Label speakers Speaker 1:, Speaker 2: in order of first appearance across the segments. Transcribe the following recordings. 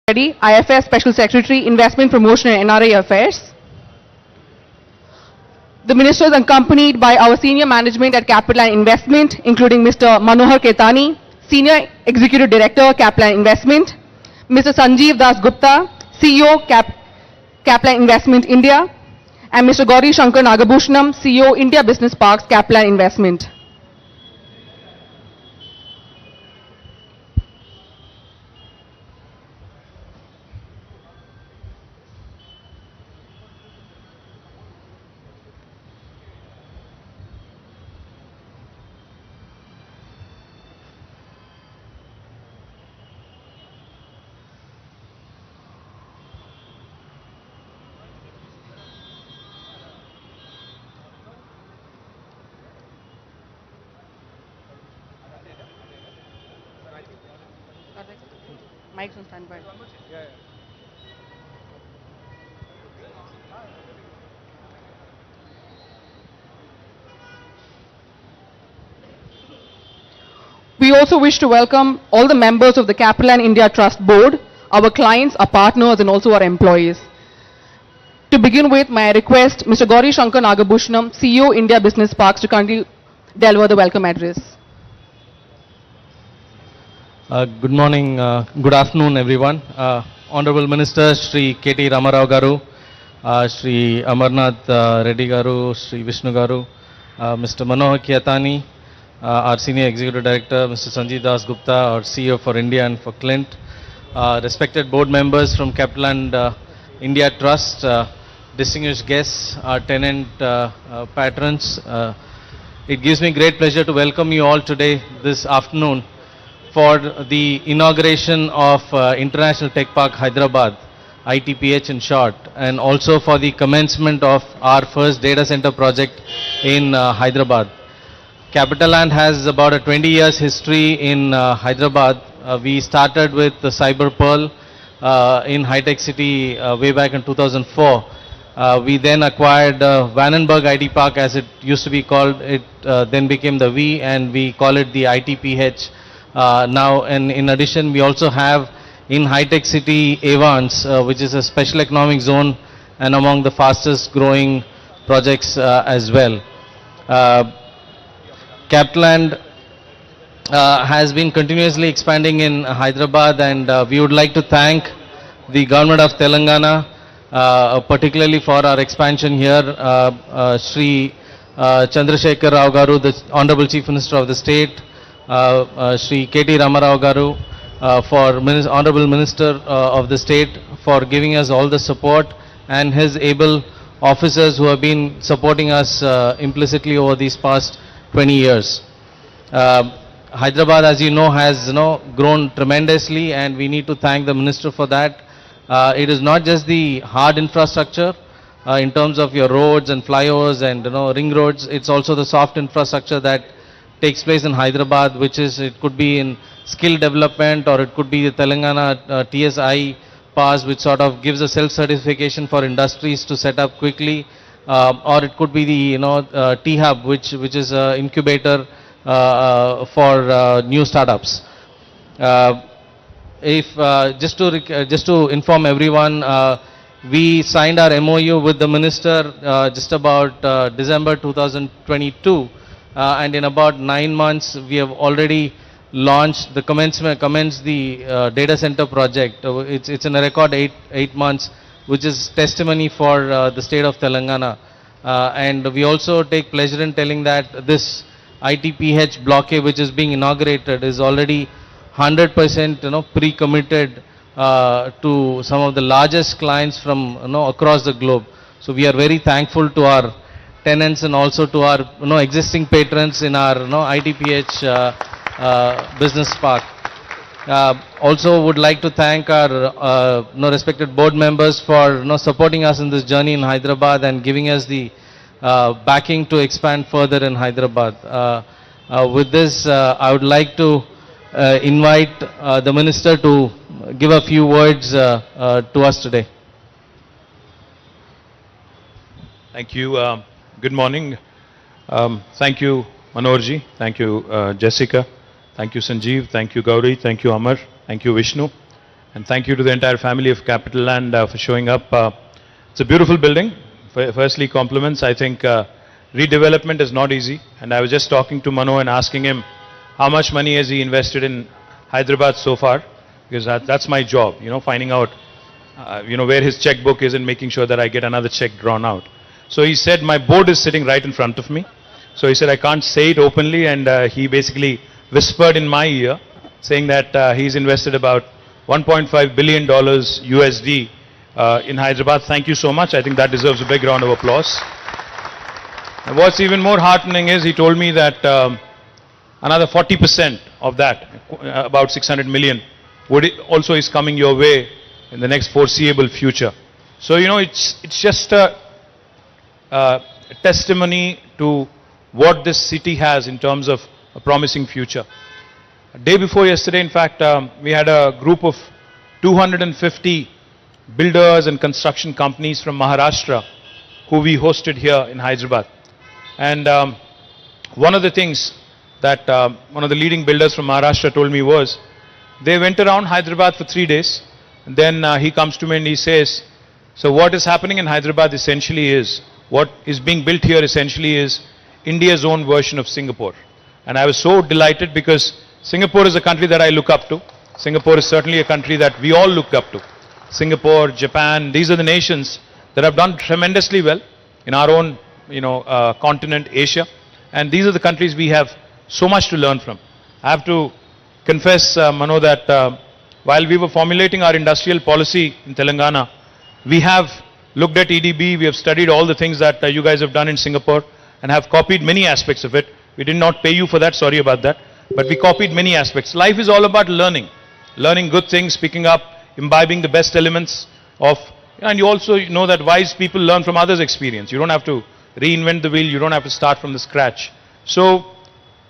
Speaker 1: IFS Special Secretary, Investment Promotion and NRI Affairs. The ministers accompanied by our senior management at Capital and Investment, including Mr. Manohar Ketani, Senior Executive Director, Capital and Investment, Mr. Sanjeev Das Gupta, CEO, Capital and Investment India, and Mr. Gauri Shankar Nagabhushanam, CEO, India Business Parks, Capital and Investment. Mike's on standby. We also wish to welcome all the members of the Capital and India Trust Board, our clients, our partners, and also our employees. To begin with, may I request Mr. Gauri Shankar Nagabhushanam, CEO, India Business Parks, to kindly deliver the welcome address.
Speaker 2: Good morning, good afternoon everyone. Honorable Minister Shri KT Ramarao Garu, Shri Amarnath Reddy Garu, Shri Vishnu Garu, Mr. Manohar Ketani, our Senior Executive Director, Mr. Sanjeev Das Gupta, our CEO for India and for Clint, respected board members from Capital and India Trust, distinguished guests, our tenant patrons. It gives me great pleasure to welcome you all today, this afternoon, for the inauguration of International Tech Park Hyderabad, ITPH in short, and also for the commencement of our first data center project in Hyderabad. Capitaland has about a 20 years history in Hyderabad. We started with the Cyber Pearl in High Tech City way back in 2004. We then acquired Vandenberg IT Park, as it used to be called. It then became the V, and we call it the ITPH. Now, and in addition, we also have in High Tech City Avans, which is a special economic zone and among the fastest growing projects as well. Capitaland has been continuously expanding in Hyderabad, and we would like to thank the government of Telangana, particularly for our expansion here. Shri Chandrasekhar Rao Garu, the Honorable Chief Minister of the State, Shri KT Ramarao Garu, for Honorable Minister of the State, for giving us all the support, and his able officers who have been supporting us implicitly over these past 20 years. Hyderabad, as you know, has grown tremendously, and we need to thank the Minister for that. It is not just the hard infrastructure in terms of your roads and flyovers and ring roads. It's also the soft infrastructure that takes place in Hyderabad, which is, it could be in skill development, or it could be the Telangana TSI pass, which sort of gives a self-certification for industries to set up quickly, or it could be the T-Hub, which is an incubator for new startups. Just to inform everyone, we signed our MOU with the Minister just about December 2022. And in about 9 months, we have already launched the commenced the data center project. It's in a record eight months, which is testimony for the state of Telangana. And we also take pleasure in telling that this ITPH block A, which is being inaugurated, is already 100% pre-committed to some of the largest clients from across the globe. So we are very thankful to our tenants and also to our existing patrons in our ITPH business park. Also would like to thank our respected board members for supporting us in this journey in Hyderabad and giving us the backing to expand further in Hyderabad. With this, I would like to invite the Minister to give a few words to us today.
Speaker 3: Thank you. Good morning. Thank you, Manoharji. Thank you, Jessica. Thank you, Sanjeev. Thank you, Gauri. Thank you, Amar. Thank you, Vishnu. And thank you to the entire family of Capital Land for showing up. It's a beautiful building. Firstly, compliments. I think redevelopment is not easy. And I was just talking to Mano and asking him how much money has he invested in Hyderabad so far, because that's my job, finding out where his checkbook is and making sure that I get another check drawn out. So he said, my board is sitting right in front of me. So he said, I can't say it openly, and he basically whispered in my ear, saying that he's invested about $1.5 billion USD in Hyderabad. Thank you so much. I think that deserves a big round of applause. And what's even more heartening is he told me that another 40% of that, about 600 million, also is coming your way in the next foreseeable future. So, it's just a testimony to what this city has in terms of a promising future. Day before yesterday, in fact, we had a group of 250 builders and construction companies from Maharashtra who we hosted here in Hyderabad. And one of the things that one of the leading builders from Maharashtra told me was, they went around Hyderabad for 3 days, and then he comes to me and he says, so what is happening in Hyderabad essentially is, what is being built here essentially is India's own version of Singapore. And I was so delighted because Singapore is a country that I look up to. Singapore is certainly a country that we all look up to. Singapore, Japan, these are the nations that have done tremendously well in our own, continent, Asia. And these are the countries we have so much to learn from. I have to confess, Mano, that while we were formulating our industrial policy in Telangana, we have looked at EDB, we have studied all the things that you guys have done in Singapore and have copied many aspects of it. We did not pay you for that, sorry about that. But we copied many aspects. Life is all about learning. Learning good things, picking up, imbibing the best elements of, and you also know that wise people learn from others' experience. You don't have to reinvent the wheel, you don't have to start from the scratch. So,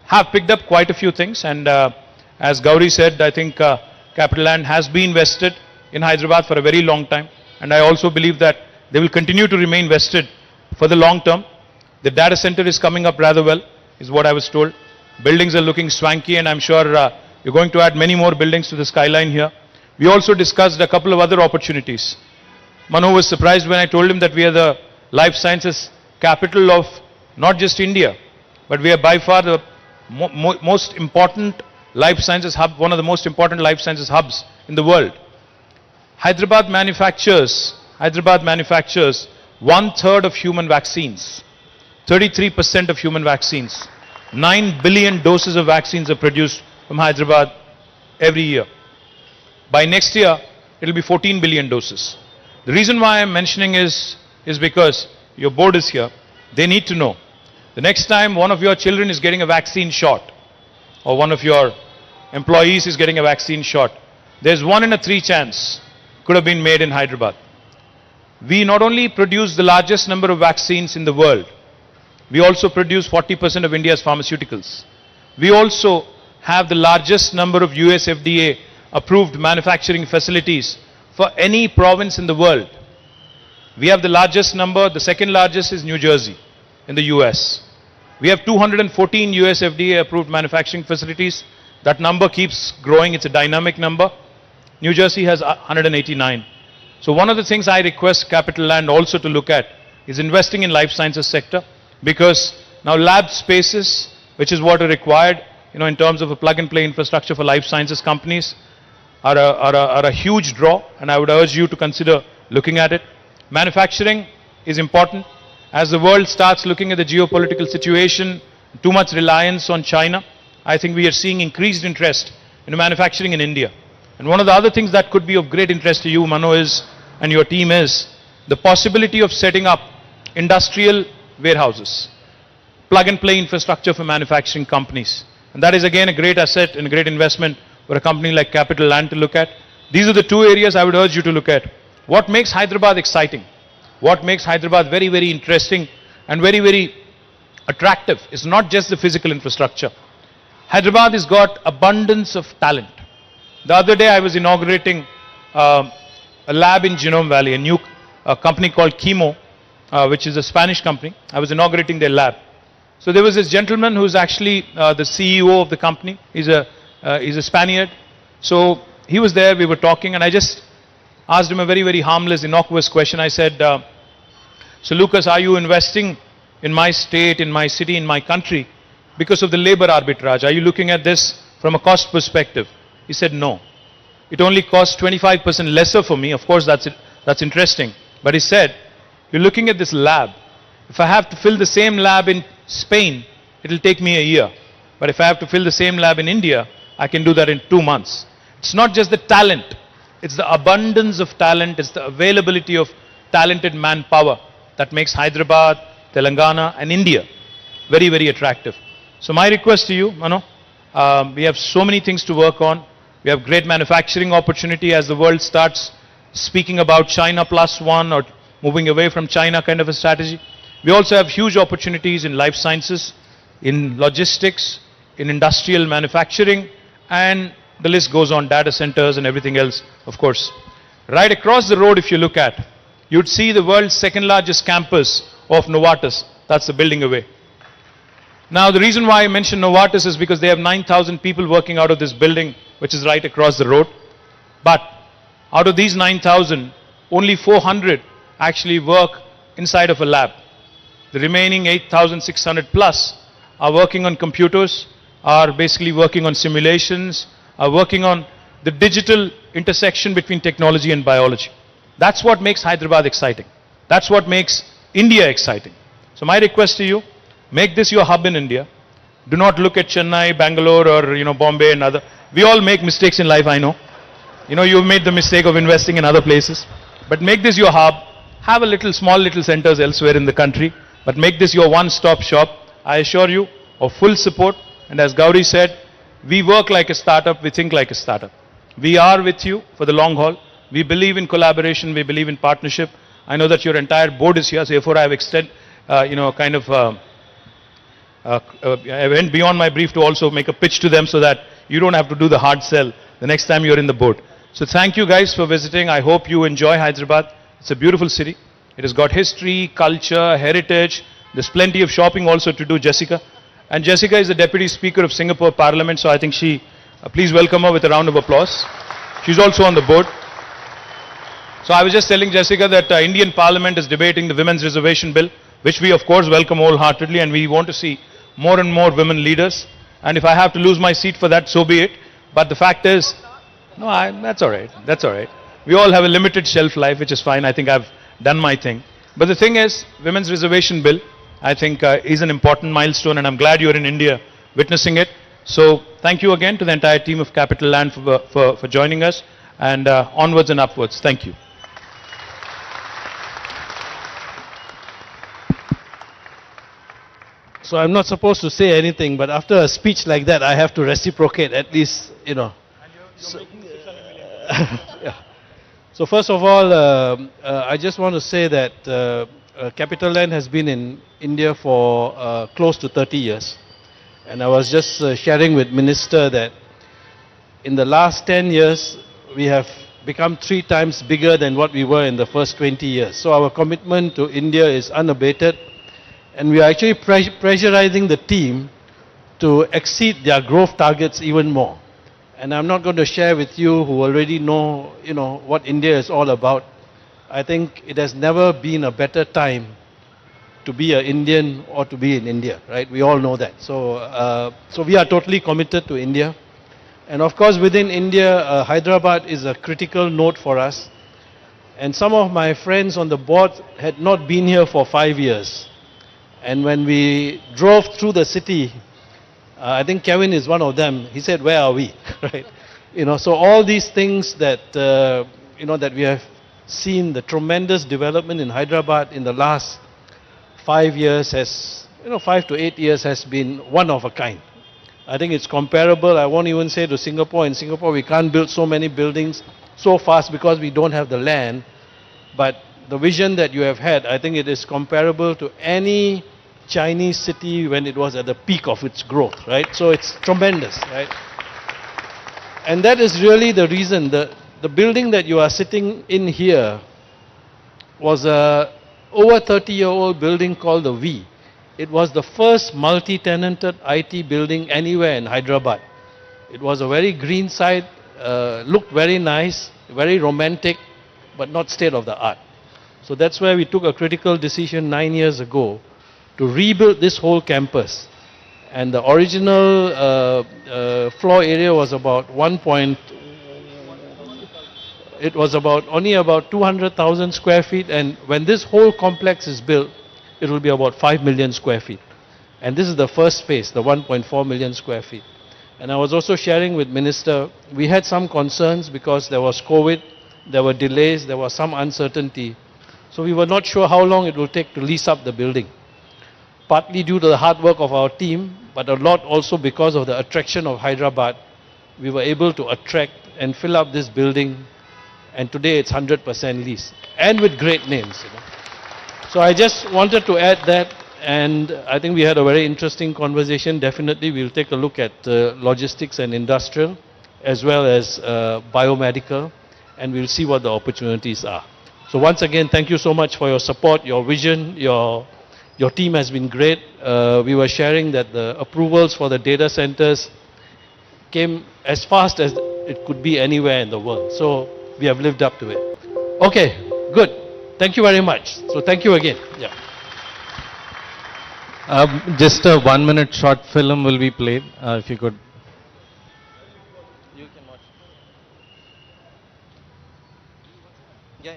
Speaker 3: have picked up quite a few things, and as Gauri said, I think Capital Land has been vested in Hyderabad for a very long time, and I also believe that they will continue to remain vested for the long term. The data center is coming up rather well, is what I was told. Buildings are looking swanky, and I'm sure you're going to add many more buildings to the skyline here. We also discussed a couple of other opportunities. Mano was surprised when I told him that we are the life sciences capital of not just India, but we are by far the most important life sciences hub, one of the most important life sciences hubs in the world. Hyderabad manufactures 1/3 of human vaccines, 33% of human vaccines. 9 billion doses of vaccines are produced from Hyderabad every year. By next year, it will be 14 billion doses. The reason why I'm mentioning is because your board is here. They need to know. The next time one of your children is getting a vaccine shot, or one of your employees is getting a vaccine shot, there's 1 in 3 chance could have been made in Hyderabad. We not only produce the largest number of vaccines in the world, we also produce 40% of India's pharmaceuticals. We also have the largest number of US FDA approved manufacturing facilities for any province in the world. We have the largest number, the second largest is New Jersey in the US. We have 214 US FDA approved manufacturing facilities. That number keeps growing, it's a dynamic number. New Jersey has 189. So one of the things I request Capital Land also to look at is investing in life sciences sector, because now lab spaces, which is what are required, in terms of a plug-and-play infrastructure for life sciences companies, are a huge draw, and I would urge you to consider looking at it. Manufacturing is important. As the world starts looking at the geopolitical situation, too much reliance on China, I think we are seeing increased interest in manufacturing in India. And one of the other things that could be of great interest to you, Mano, and your team is the possibility of setting up industrial warehouses, plug-and-play infrastructure for manufacturing companies. And that is again a great asset and a great investment for a company like Capital Land to look at. These are the 2 areas I would urge you to look at. What makes Hyderabad exciting? What makes Hyderabad very, very interesting and very, very attractive is not just the physical infrastructure. Hyderabad has got abundance of talent. The other day I was inaugurating a lab in Genome Valley, a new company called Chemo, which is a Spanish company. I was inaugurating their lab. So there was this gentleman who's actually the CEO of the company. He's a Spaniard. So he was there, we were talking, and I just asked him a very, very harmless, innocuous question. I said, so Lucas, are you investing in my state, in my city, in my country because of the labor arbitrage? Are you looking at this from a cost perspective? He said, no. It only costs 25% lesser for me. Of course, that's interesting. But he said, you're looking at this lab. If I have to fill the same lab in Spain, it'll take me a year. But if I have to fill the same lab in India, I can do that in 2 months. It's not just the talent. It's the abundance of talent. It's the availability of talented manpower that makes Hyderabad, Telangana and India very, very attractive. So my request to you, Mano, we have so many things to work on. We have great manufacturing opportunity as the world starts speaking about China +1 or moving away from China kind of a strategy. We also have huge opportunities in life sciences, in logistics, in industrial manufacturing, and the list goes on, data centers and everything else, of course. Right across the road, if you look at, you'd see the world's second largest campus of Novartis. That's the building away. Now, the reason why I mention Novartis is because they have 9,000 people working out of this building, which is right across the road. But out of these 9,000, only 400 actually work inside of a lab. The remaining 8,600 plus are working on computers, are basically working on simulations, are working on the digital intersection between technology and biology. That's what makes Hyderabad exciting. That's what makes India exciting. So my request to you, make this your hub in India. Do not look at Chennai, Bangalore or Bombay and other. We all make mistakes in life, I know. You've made the mistake of investing in other places. But make this your hub. Have a small little centers elsewhere in the country. But make this your one-stop shop. I assure you of full support. And as Gauri said, we work like a startup, we think like a startup. We are with you for the long haul. We believe in collaboration, we believe in partnership. I know that your entire board is here, so therefore I have I went beyond my brief to also make a pitch to them so that you don't have to do the hard sell the next time you're in the board. So thank you guys for visiting. I hope you enjoy Hyderabad. It's a beautiful city. It has got history, culture, heritage. There's plenty of shopping also to do, Jessica. And Jessica is the Deputy Speaker of Singapore Parliament, so I think please welcome her with a round of applause. She's also on the board. So I was just telling Jessica that Indian Parliament is debating the Women's Reservation Bill, which we of course welcome wholeheartedly, and we want to see more and more women leaders. And if I have to lose my seat for that, so be it. But the fact is, that's all right. That's all right. We all have a limited shelf life, which is fine. I think I've done my thing. But the thing is, Women's Reservation Bill, I think is an important milestone, and I'm glad you're in India witnessing it. So thank you again to the entire team of Capital Land for joining us, and onwards and upwards. Thank you.
Speaker 4: So I'm not supposed to say anything, but after a speech like that, I have to reciprocate at least, Yeah. So first of all, I just want to say that Capital Land has been in India for close to 30 years. And I was just sharing with Minister that in the last 10 years, we have become 3 times bigger than what we were in the first 20 years. So our commitment to India is unabated. And we are actually pressurizing the team to exceed their growth targets even more. And I'm not going to share with you who already know, what India is all about. I think it has never been a better time to be an Indian or to be in India, right? We all know that. So we are totally committed to India. And of course, within India, Hyderabad is a critical node for us. And some of my friends on the board had not been here for 5 years. And when we drove through the city, I think Kevin is one of them. He said, "Where are we?" Right? So all these things that that we have seen, the tremendous development in Hyderabad in the last 5 years has, 5 to 8 years has been one of a kind. I think it's comparable. I won't even say to Singapore. In Singapore, we can't build so many buildings so fast because we don't have the land. But the vision that you have had, I think it is comparable to any Chinese city when it was at the peak of its growth, right? So it's tremendous, right? And that is really the reason. The building that you are sitting in here was a over 30-year-old building called the V. It was the first multi-tenanted IT building anywhere in Hyderabad. It was a very green side, looked very nice, very romantic, but not state of the art. So that's where we took a critical decision 9 years ago to rebuild this whole campus. And the original floor area was about it was only about 200,000 square feet, and when this whole complex is built, it will be about 5 million square feet. And this is the first phase, the 1.4 million square feet. And I was also sharing with Minister, we had some concerns because there was COVID, there were delays, there was some uncertainty. So we were not sure how long it will take to lease up the building. Partly due to the hard work of our team, but a lot also because of the attraction of Hyderabad, we were able to attract and fill up this building, and today it's 100% leased, and with great names. So I just wanted to add that, and I think we had a very interesting conversation. Definitely we'll take a look at logistics and industrial, as well as biomedical, and we'll see what the opportunities are. So once again, thank you so much for your support, your vision, your team has been great. We were sharing that the approvals for the data centers came as fast as it could be anywhere in the world. So we have lived up to it. Okay, good. Thank you very much. So thank you again. Yeah.
Speaker 2: Just a 1 minute short film will be played, if you could. You can watch. Yeah.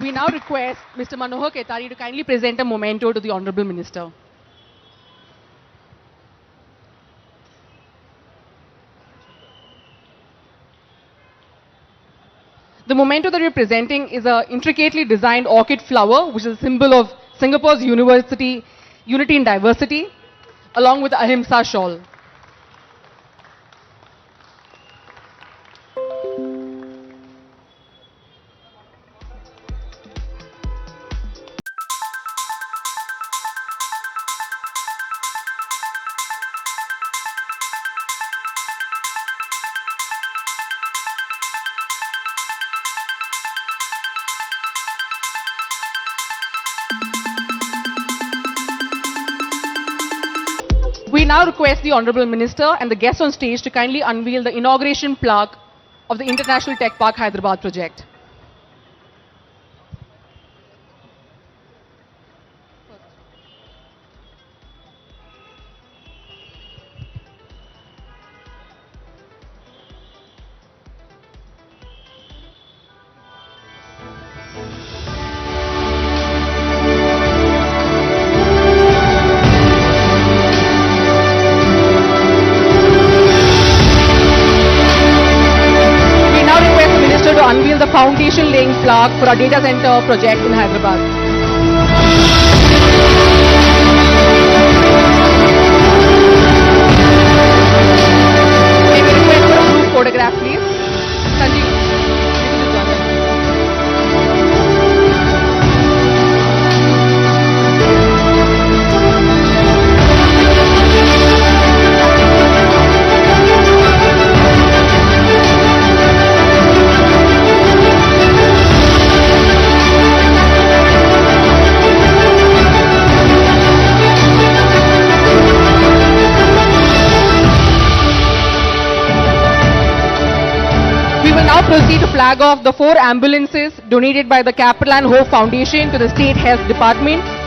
Speaker 2: We now request Mr. Manohar Ketari to kindly present a memento to the Honorable Minister. The memento that we are presenting is an intricately designed orchid flower, which is a symbol of Singapore's unity in diversity, along with the Ahimsa shawl. We now request the Honorable Minister and the guests on stage to kindly unveil the inauguration plaque of the International Tech Park Hyderabad project. To unveil the foundation laying plaque for our data center project in Hyderabad. May we request for a group photograph, please? Sanjeev.
Speaker 1: proceed to flag off the 4 ambulances donated by the Capital and Hope Foundation to the State Health Department.